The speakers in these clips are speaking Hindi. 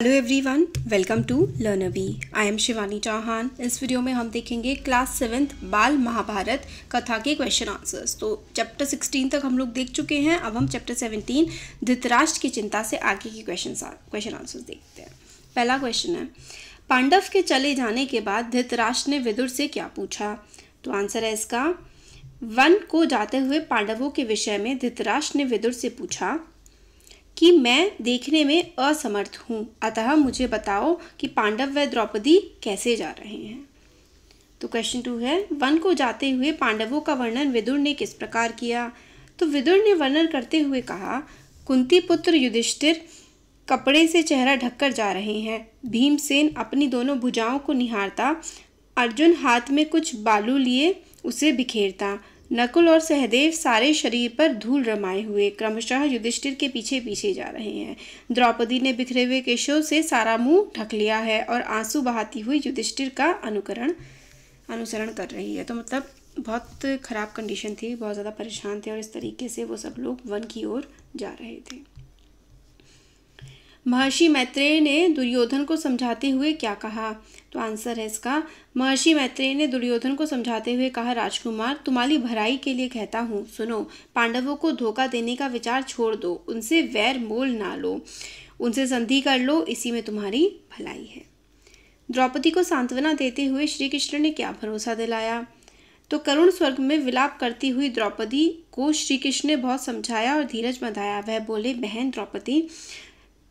Hello everyone, welcome to LearnVi. I am Shivani Chauhan. इस वीडियो में हम देखेंगे क्लास 7th बाल महाभारत कथा के क्वेश्चन आंसर्स। तो चैप्टर 16 तक हम लोग देख चुके हैं। अब हम चैप्टर 17 धृतराष्ट्र की चिंता से आगे की क्वेश्चन आंसर्स देखते हैं। पहला क्वेश्चन है, पांडव के चले जाने के बाद धृतराष्ट्र ने विदुर से क्या पूछा? तो आंसर है इसका, वन को जाते हुए पांडवों के विषय में धृतराष्ट्र ने विदुर से पूछा कि मैं देखने में असमर्थ हूँ, अतः मुझे बताओ कि पांडव व द्रौपदी कैसे जा रहे हैं। तो क्वेश्चन 2 है, वन को जाते हुए पांडवों का वर्णन विदुर ने किस प्रकार किया? तो विदुर ने वर्णन करते हुए कहा, कुंती पुत्र युधिष्ठिर कपड़े से चेहरा ढककर जा रहे हैं। भीमसेन अपनी दोनों भुजाओं को निहारता, अर्जुन हाथ में कुछ बालू लिए उसे बिखेरता, नकुल और सहदेव सारे शरीर पर धूल रमाए हुए क्रमशः युधिष्ठिर के पीछे पीछे जा रहे हैं। द्रौपदी ने बिखरे हुए केशों से सारा मुंह ढक लिया है और आंसू बहाती हुई युधिष्ठिर का अनुसरण कर रही है। तो मतलब बहुत ख़राब कंडीशन थी, बहुत ज़्यादा परेशान थे और इस तरीके से वो सब लोग वन की ओर जा रहे थे। महर्षि मैत्रेय ने दुर्योधन को समझाते हुए क्या कहा? तो आंसर है इसका, महर्षि मैत्रेय ने दुर्योधन को समझाते हुए कहा, राजकुमार तुम्हारी भलाई के लिए कहता हूँ, सुनो। पांडवों को धोखा देने का विचार छोड़ दो, उनसे वैर मोल ना लो, उनसे संधि कर लो, इसी में तुम्हारी भलाई है। द्रौपदी को सांत्वना देते हुए श्री कृष्ण ने क्या भरोसा दिलाया? तो करुण स्वर्ग में विलाप करती हुई द्रौपदी को श्री कृष्ण ने बहुत समझाया और धीरज बंधाया। वह बोले, बहन द्रौपदी,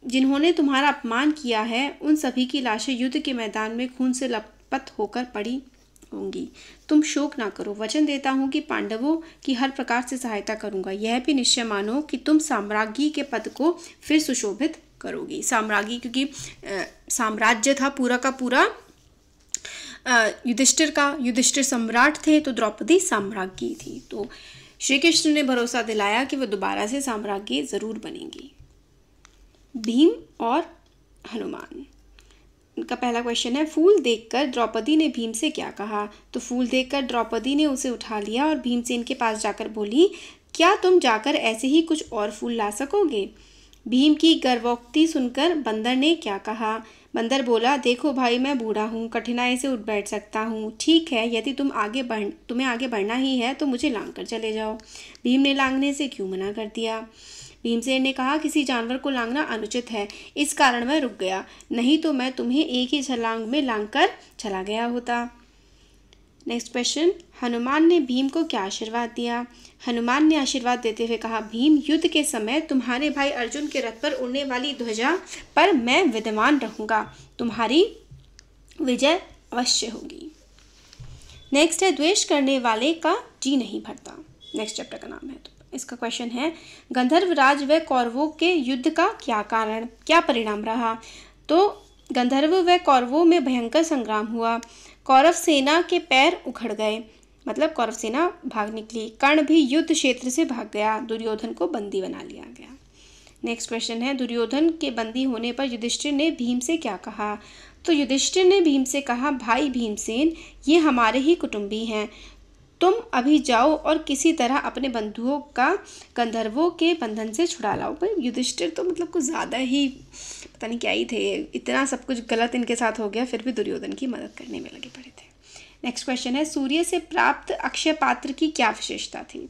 जिन्होंने तुम्हारा अपमान किया है उन सभी की लाशें युद्ध के मैदान में खून से लथपथ होकर पड़ी होंगी। तुम शोक ना करो, वचन देता हूँ कि पांडवों की हर प्रकार से सहायता करूँगा। यह भी निश्चय मानो कि तुम साम्राज्ञी के पद को फिर सुशोभित करोगी। साम्राज्ञी क्योंकि साम्राज्य था पूरा का पूरा युधिष्ठिर सम्राट थे, तो द्रौपदी साम्राज्ञी थी। तो श्री कृष्ण ने भरोसा दिलाया कि वह दोबारा से साम्राज्ञी जरूर बनेंगी। भीम और हनुमान का पहला क्वेश्चन है, फूल देखकर द्रौपदी ने भीम से क्या कहा? तो फूल देखकर द्रौपदी ने उसे उठा लिया और भीमसेन के पास जाकर बोली, क्या तुम जाकर ऐसे ही कुछ और फूल ला सकोगे? भीम की गर्वोक्ति सुनकर बंदर ने क्या कहा? बंदर बोला, देखो भाई, मैं बूढ़ा हूँ, कठिनाई से उठ बैठ सकता हूँ। ठीक है, यदि तुम्हें आगे बढ़ना ही है तो मुझे लांग कर चले जाओ। भीम ने लांगने से क्यों मना कर दिया? भीमसेन ने कहा, किसी जानवर को लांगना अनुचित है, इस कारण मैं रुक गया, नहीं तो मैं तुम्हें एक ही छलांग में लांग कर चला गया होता। नेक्स्ट क्वेश्चन, हनुमान ने भीम को क्या आशीर्वाद दिया? हनुमान ने आशीर्वाद देते हुए कहा, भीम, युद्ध के समय तुम्हारे भाई अर्जुन के रथ पर उड़ने वाली ध्वजा पर मैं विद्यमान रहूंगा, तुम्हारी विजय अवश्य होगी। नेक्स्ट है, द्वेष करने वाले का जी नहीं भरता। नेक्स्ट चैप्टर का नाम है। तो इसका क्वेश्चन है, गंधर्वराज व कौरवों के युद्ध का क्या परिणाम रहा? तो गंधर्व व कौरवों में भयंकर संग्राम हुआ। कौरव सेना के पैर उखड़ गए, मतलब कौरव सेना भाग निकली। कर्ण भी युद्ध क्षेत्र से भाग गया, दुर्योधन को बंदी बना लिया गया। नेक्स्ट क्वेश्चन है, दुर्योधन के बंदी होने पर युधिष्ठिर ने भीम से क्या कहा? तो युधिष्ठिर ने भीम से कहा, भाई भीमसेन, ये हमारे ही कुटुंबी हैं, तुम अभी जाओ और किसी तरह अपने बंधुओं का गंधर्वों के बंधन से छुड़ा लाओ। पर युधिष्ठिर तो मतलब कुछ ज़्यादा ही पता नहीं क्या ही थे, इतना सब कुछ गलत इनके साथ हो गया, फिर भी दुर्योधन की मदद करने में लगे पड़े थे। नेक्स्ट क्वेश्चन है, सूर्य से प्राप्त अक्षय पात्र की क्या विशेषता थी?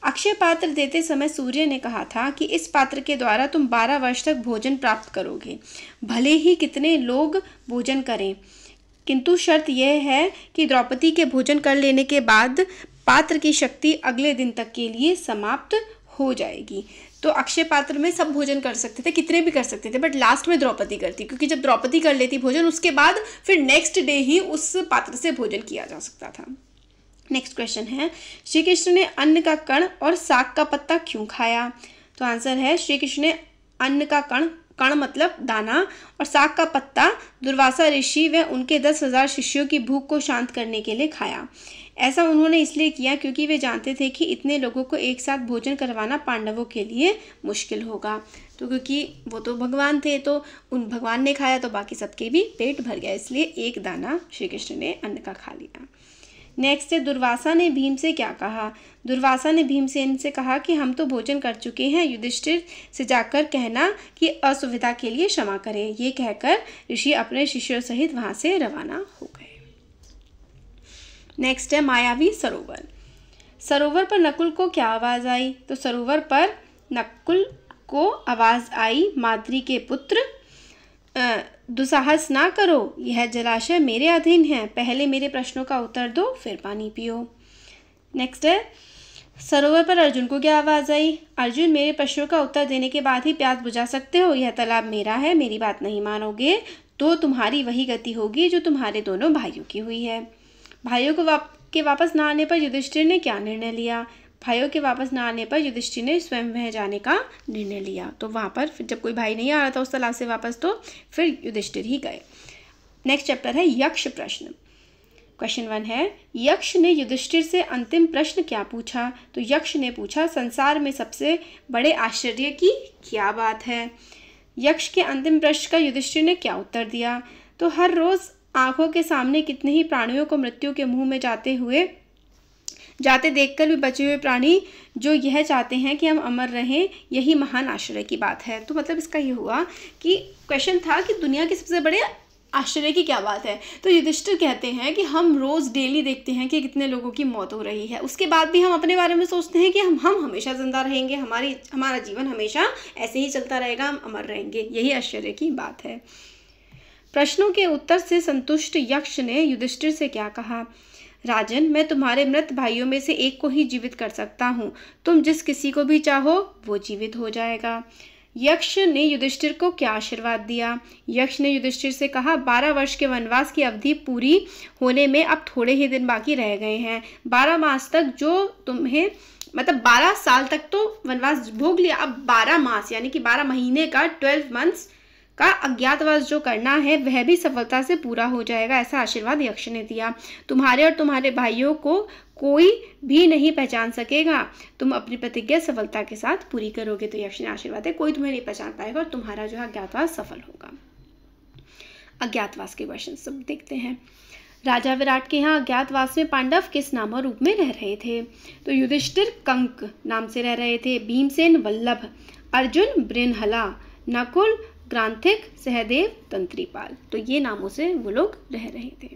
अक्षय पात्र देते समय सूर्य ने कहा था कि इस पात्र के द्वारा तुम 12 वर्ष तक भोजन प्राप्त करोगे, भले ही कितने लोग भोजन करें, किंतु शर्त यह है कि द्रौपदी के भोजन कर लेने के बाद पात्र की शक्ति अगले दिन तक के लिए समाप्त हो जाएगी। तो अक्षय पात्र में सब भोजन कर सकते थे, कितने भी कर सकते थे, बट लास्ट में द्रौपदी करती, क्योंकि जब द्रौपदी कर लेती भोजन उसके बाद फिर नेक्स्ट डे ही उस पात्र से भोजन किया जा सकता था। नेक्स्ट क्वेश्चन है, श्री कृष्ण ने अन्न का कण और साग का पत्ता क्यों खाया? तो आंसर है, श्री कृष्ण ने अन्न का कण मतलब दाना और साग का पत्ता दुर्वासा ऋषि व उनके 10,000 शिष्यों की भूख को शांत करने के लिए खाया। ऐसा उन्होंने इसलिए किया क्योंकि वे जानते थे कि इतने लोगों को एक साथ भोजन करवाना पांडवों के लिए मुश्किल होगा। तो क्योंकि वो तो भगवान थे, तो उन भगवान ने खाया तो बाकी सबके भी पेट भर गया, इसलिए एक दाना श्री कृष्ण ने अन्न का खा लिया। नेक्स्ट है दुर्वासा ने भीम से क्या कहा। दुर्वासा ने भीमसेन से कहा कि हम तो भोजन कर चुके हैं, युधिष्ठिर से जाकर कहना कि असुविधा के लिए क्षमा करें। ये कहकर ऋषि अपने शिष्यों सहित वहां से रवाना हो गए। नेक्स्ट है मायावी सरोवर। सरोवर पर नकुल को क्या आवाज आई। तो सरोवर पर नकुल को आवाज आई, माद्री के पुत्र दुस्साहस ना करो, यह जलाशय मेरे अधीन है, पहले मेरे प्रश्नों का उत्तर दो फिर पानी पियो। नेक्स्ट है सरोवर पर अर्जुन को क्या आवाज आई। अर्जुन, मेरे प्रश्नों का उत्तर देने के बाद ही प्यास बुझा सकते हो, यह तालाब मेरा है, मेरी बात नहीं मानोगे तो तुम्हारी वही गति होगी जो तुम्हारे दोनों भाइयों की हुई है। भाइयों के वापस न आने पर युधिष्ठिर ने क्या निर्णय लिया। भाइयों के वापस न आने पर युधिष्ठिर ने स्वयं वह जाने का निर्णय लिया। तो वहाँ पर फिर जब कोई भाई नहीं आ रहा था उस तालाब से वापस, तो फिर युधिष्ठिर ही गए। नेक्स्ट चैप्टर है यक्ष प्रश्न। क्वेश्चन 1 है, यक्ष ने युधिष्ठिर से अंतिम प्रश्न क्या पूछा। तो यक्ष ने पूछा, संसार में सबसे बड़े आश्चर्य की क्या बात है। यक्ष के अंतिम प्रश्न का युधिष्ठिर ने क्या उत्तर दिया। तो हर रोज आंखों के सामने कितने ही प्राणियों को मृत्यु के मुंह में जाते देखकर भी बचे हुए प्राणी जो यह चाहते हैं कि हम अमर रहें, यही महान आश्चर्य की बात है। तो मतलब इसका ये हुआ कि क्वेश्चन था कि दुनिया के सबसे बड़े आश्चर्य की क्या बात है। तो युधिष्ठिर कहते हैं कि हम रोज़ डेली देखते हैं कि कितने लोगों की मौत हो रही है, उसके बाद भी हम अपने बारे में सोचते हैं कि हम हमेशा जिंदा रहेंगे, हमारा जीवन हमेशा ऐसे ही चलता रहेगा, हम अमर रहेंगे, यही आश्चर्य की बात है। प्रश्नों के उत्तर से संतुष्ट यक्ष ने युधिष्ठिर से क्या कहा। राजन, मैं तुम्हारे मृत भाइयों में से एक को ही जीवित कर सकता हूँ, तुम जिस किसी को भी चाहो वो जीवित हो जाएगा। यक्ष ने युधिष्ठिर को क्या आशीर्वाद दिया। यक्ष ने युधिष्ठिर से कहा, 12 वर्ष के वनवास की अवधि पूरी होने में अब थोड़े ही दिन बाकी रह गए हैं। 12 मास तक जो तुम्हें 12 साल तक तो वनवास भोग लिया, अब 12 मास यानी कि 12 महीने का 12 मंथ्स का अज्ञातवास जो करना है वह भी सफलता से पूरा हो जाएगा, ऐसा आशीर्वाद यक्ष ने दिया। तुम्हारे और तुम्हारे भाइयों को कोई भी नहीं पहचान सकेगा, तुम अपनी प्रतिज्ञा सफलता के साथ पूरी करोगे। तो यक्ष ने आशीर्वाद है, कोई तुम्हें नहीं पहचान पाएगा और तुम्हारा जो है अज्ञातवास सफल होगा। अज्ञातवास के क्वेश्चन सब देखते हैं। राजा विराट के यहाँ अज्ञातवास में पांडव किस नाम और रूप में रह रहे थे। तो युधिष्ठिर कंक नाम से रह रहे थे, भीमसेन वल्लभ, अर्जुन बृहन्हला, नकुल ग्रांथिक, सहदेव तंत्रीपाल, तो ये नामों से वो लोग रह रहे थे।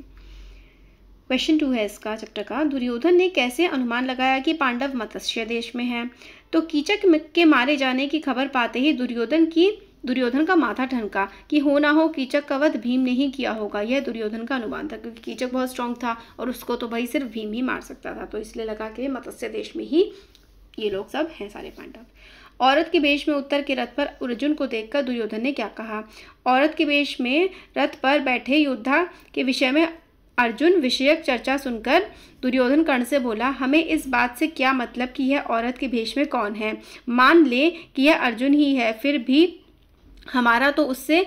क्वेश्चन 2 है इसका चैप्टर का, दुर्योधन ने कैसे अनुमान लगाया कि पांडव मत्स्य देश में हैं। तो कीचक के मारे जाने की खबर पाते ही दुर्योधन का माथा ठनका कि हो ना हो कीचक का वध भीम ने ही किया होगा। यह दुर्योधन का अनुमान था क्योंकि कीचक बहुत स्ट्रांग था और उसको तो भाई सिर्फ भीम ही मार सकता था, तो इसलिए लगा कि मत्स्य देश में ही ये लोग सब हैं सारे पांडव। औरत के वेश में उत्तर के रथ पर अर्जुन को देखकर दुर्योधन ने क्या कहा। औरत के वेश में रथ पर बैठे योद्धा के विषय में अर्जुन विषयक चर्चा सुनकर दुर्योधन कर्ण से बोला, हमें इस बात से क्या मतलब कि यह औरत के वेश में कौन है। मान ले कि यह अर्जुन ही है, फिर भी हमारा तो उससे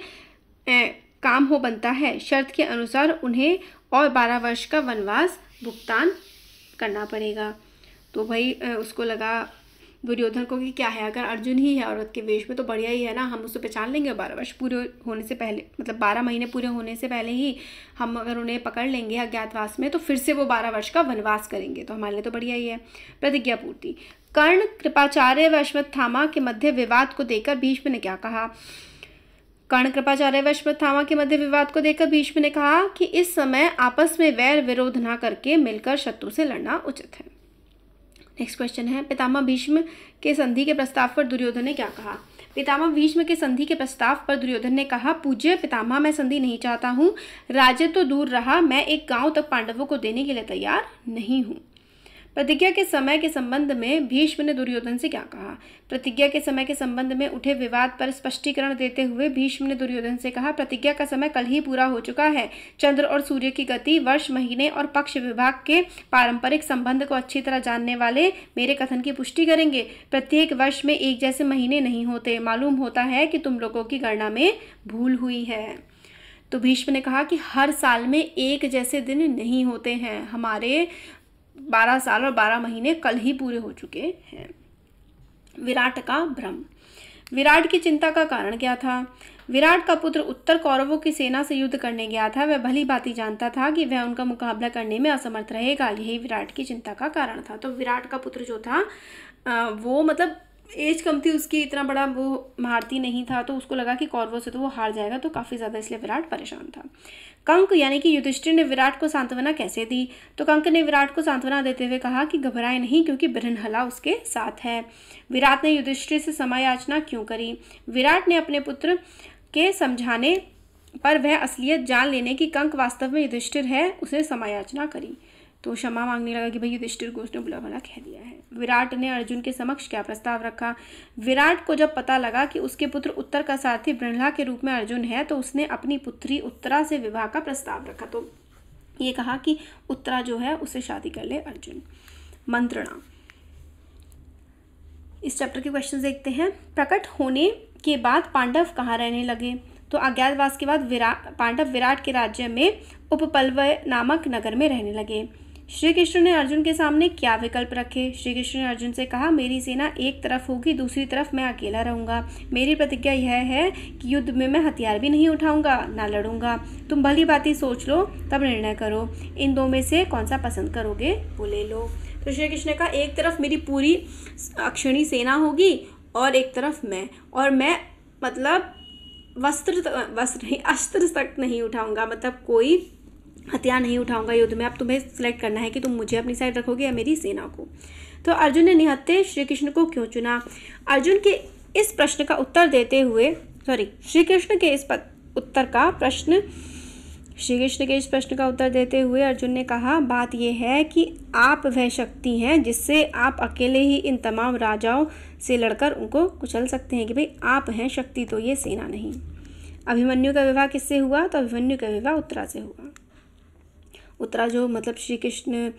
काम हो बनता है। शर्त के अनुसार उन्हें और 12 वर्ष का वनवास भुगतान करना पड़ेगा। तो भाई उसको लगा दुर्योधन को कि क्या है, अगर अर्जुन ही है औरत के वेश में तो बढ़िया ही है ना, हम उसे पहचान लेंगे। 12 वर्ष पूरे होने से पहले 12 महीने पूरे होने से पहले ही हम अगर उन्हें पकड़ लेंगे अज्ञातवास में तो फिर से वो 12 वर्ष का वनवास करेंगे, तो हमारे लिए तो बढ़िया ही है। प्रतिज्ञा पूर्ति। कर्ण, कृपाचार्य व अश्वत्थामा के मध्य विवाद को देखकर भीष्म ने क्या कहा। कर्ण, कृपाचार्य व अश्वत्थामा के मध्य विवाद को देखकर भीष्म ने कहा कि इस समय आपस में वैर विरोध न करके मिलकर शत्रु से लड़ना उचित है। नेक्स्ट क्वेश्चन है, पितामह भीष्म के संधि के प्रस्ताव पर दुर्योधन ने क्या कहा। पितामह भीष्म के संधि के प्रस्ताव पर दुर्योधन ने कहा, पूज्य पितामह, मैं संधि नहीं चाहता हूँ, राज्य तो दूर रहा, मैं एक गांव तक पांडवों को देने के लिए तैयार नहीं हूँ। प्रतिज्ञा के समय के संबंध में भीष्म ने दुर्योधन से क्या कहा। प्रतिज्ञा के समय के संबंध में उठे विवाद पर स्पष्टीकरण देते हुए भीष्म ने दुर्योधन से कहा, प्रतिज्ञा का समय कल ही पूरा हो चुका है। चंद्र और सूर्य की गति, वर्ष, महीने और पक्ष विभाग के पारंपरिक संबंध को अच्छी तरह जानने वाले मेरे कथन की पुष्टि करेंगे। प्रत्येक वर्ष में एक जैसे महीने नहीं होते, मालूम होता है कि तुम लोगों की गणना में भूल हुई है। तो भीष्म ने कहा कि हर साल में एक जैसे दिन नहीं होते हैं, हमारे 12 साल और 12 महीने कल ही पूरे हो चुके हैं। विराट का भ्रम। विराट की चिंता का कारण क्या था। विराट का पुत्र उत्तर कौरवों की सेना से युद्ध करने गया था। वह भली भांति जानता था कि वह उनका मुकाबला करने में असमर्थ रहेगा। यही विराट की चिंता का कारण था। तो विराट का पुत्र जो था वो मतलब एज कम थी उसकी, इतना बड़ा वो महारथी नहीं था, तो उसको लगा कि कौरवों से तो वो हार जाएगा, तो काफ़ी ज़्यादा इसलिए विराट परेशान था। कंक यानी कि युधिष्ठिर ने विराट को सांत्वना कैसे दी? तो कंक ने विराट को सांत्वना देते हुए कहा कि घबराए नहीं, क्योंकि बृहन्नला उसके साथ है। विराट ने युधिष्ठिर से क्षमा याचना क्यों करी? विराट ने अपने पुत्र के समझाने पर वह असलियत जान लेने की कंक वास्तव में युधिष्ठिर है, उसे क्षमा याचना करी। तो क्षमा मांगने लगा कि भाई युधिष्ठिर को उसने बुरा भला कह दिया है। विराट ने अर्जुन के समक्ष क्या प्रस्ताव रखा? विराट को जब पता लगा कि उसके पुत्र उत्तर का सारथी बृहन्नला के रूप में अर्जुन है, तो उसने अपनी पुत्री उत्तरा से विवाह का प्रस्ताव रखा। तो ये कहा कि उत्तरा जो है उससे शादी कर ले अर्जुन। मंत्रणा, इस चैप्टर के क्वेश्चन देखते हैं। प्रकट होने के बाद पांडव कहाँ रहने लगे? तो अज्ञातवास के बाद पांडव विराट के राज्य में उपप्लवय नामक नगर में रहने लगे। श्री कृष्ण ने अर्जुन के सामने क्या विकल्प रखे? श्री कृष्ण ने अर्जुन से कहा, मेरी सेना एक तरफ होगी, दूसरी तरफ मैं अकेला रहूंगा। मेरी प्रतिज्ञा यह है कि युद्ध में मैं हथियार भी नहीं उठाऊंगा, ना लड़ूंगा। तुम भली भांति सोच लो, तब निर्णय करो। इन दो में से कौन सा पसंद करोगे वो ले लो। तो श्री कृष्ण ने कहा, एक तरफ मेरी पूरी अक्षणी सेना होगी और एक तरफ मैं, और मैं मतलब अस्त्र तक नहीं उठाऊंगा, मतलब कोई हथियार नहीं उठाऊंगा युद्ध में। अब तुम्हें सिलेक्ट करना है कि तुम मुझे अपनी साइड रखोगे या मेरी सेना को। तो अर्जुन ने निहत्थे श्री कृष्ण को क्यों चुना? अर्जुन के इस प्रश्न का उत्तर देते हुए श्री कृष्ण के इस प्रश्न का उत्तर देते हुए अर्जुन ने कहा, बात यह है कि आप वह शक्ति हैं जिससे आप अकेले ही इन तमाम राजाओं से लड़कर उनको कुचल सकते हैं। कि भाई आप हैं शक्ति, तो ये सेना नहीं। अभिमन्यु का विवाह किससे हुआ? तो अभिमन्यु का विवाह उत्तरा से हुआ। उत्तरा जो मतलब श्री कृष्ण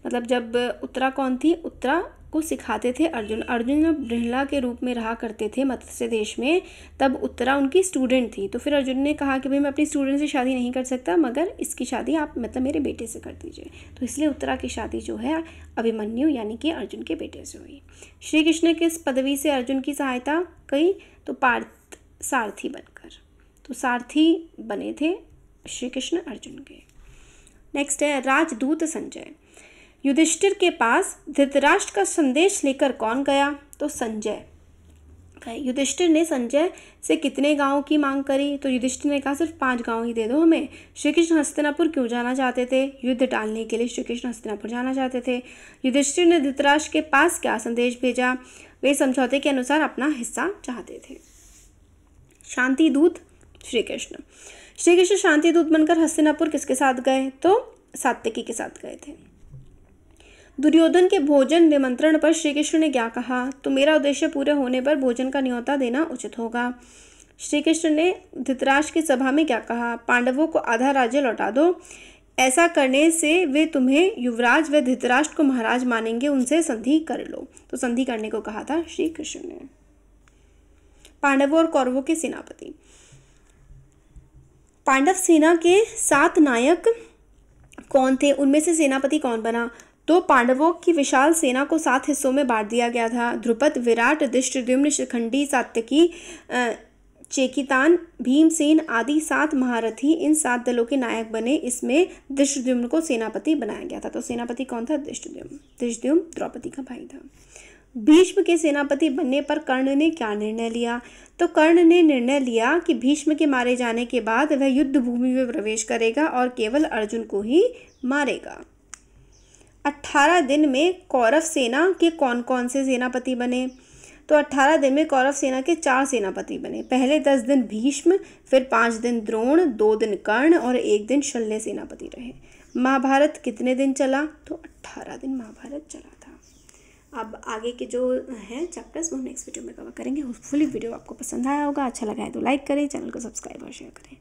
मतलब जब उत्तरा कौन थी? उत्तरा को सिखाते थे अर्जुन। अर्जुन जब बृहन्नला के रूप में रहा करते थे मत्स्य देश में, तब उत्तरा उनकी स्टूडेंट थी। तो फिर अर्जुन ने कहा कि भाई मैं अपनी स्टूडेंट से शादी नहीं कर सकता, मगर इसकी शादी आप मतलब मेरे बेटे से कर दीजिए। तो इसलिए उत्तरा की शादी जो है अभिमन्यु यानी कि अर्जुन के बेटे से हुई। श्री कृष्ण ने किस पदवी से अर्जुन की सहायता की? तो पार्थ सारथी बनकर। तो सारथी बने थे श्री कृष्ण अर्जुन के। नेक्स्ट है राजदूत संजय। युधिष्ठिर के पास धृतराष्ट्र का संदेश लेकर कौन गया? तो संजय। युधिष्ठिर ने संजय से कितने गांवों की मांग करी? तो युधिष्ठिर ने कहा सिर्फ 5 गांव ही दे दो हमें। श्री कृष्ण हस्तिनापुर क्यों जाना चाहते थे? युद्ध टालने के लिए श्री कृष्ण हस्तिनापुर जाना चाहते थे। युधिष्ठिर ने धृतराष्ट्र के पास क्या संदेश भेजा? वे समझौते के अनुसार अपना हिस्सा चाहते थे। शांति दूत श्री कृष्ण। श्री कृष्ण शांति दूत बनकर हस्तिनापुर किसके साथ गए? तो सात्यकी के साथ गए थे। दुर्योधन के भोजन निमंत्रण पर श्री कृष्ण ने क्या कहा? तो मेरा उद्देश्य पूरे होने पर भोजन का न्योता देना उचित होगा। श्री कृष्ण ने धृतराष्ट्र की सभा में क्या कहा? पांडवों को आधा राज्य लौटा दो, ऐसा करने से वे तुम्हें युवराज व धृतराष्ट्र को महाराज मानेंगे, उनसे संधि कर लो। तो संधि करने को कहा था श्री कृष्ण ने। पांडवों और कौरवों के सेनापति। पांडव सेना के 7 नायक कौन थे? उनमें से सेनापति कौन बना? तो पांडवों की विशाल सेना को 7 हिस्सों में बांट दिया गया था। द्रुपद, विराट, धृष्टद्युम्न, शिखंडी, सात्यकी, चेकितान, भीमसेन आदि 7 महारथी इन 7 दलों के नायक बने। इसमें धृष्टद्युम्न को सेनापति बनाया गया था। तो सेनापति कौन था? धृष्टद्युम्न द्रौपदी का भाई था। भीष्म के सेनापति बनने पर कर्ण ने क्या निर्णय लिया? तो कर्ण ने निर्णय लिया कि भीष्म के मारे जाने के बाद वह युद्ध भूमि में प्रवेश करेगा और केवल अर्जुन को ही मारेगा। 18 दिन में कौरव सेना के कौन कौन से सेनापति बने? तो 18 दिन में कौरव सेना के 4 सेनापति बने। पहले 10 दिन भीष्म, फिर 5 दिन द्रोण, 2 दिन कर्ण और 1 दिन शल्य सेनापति रहे। महाभारत कितने दिन चला? तो 18 दिन महाभारत चला था। अब आगे के जो हैं चैप्टर्स वो नेक्स्ट वीडियो में कवर करेंगे। होपफुली वीडियो आपको पसंद आया होगा। अच्छा लगा है तो लाइक करें, चैनल को सब्सक्राइब और शेयर करें।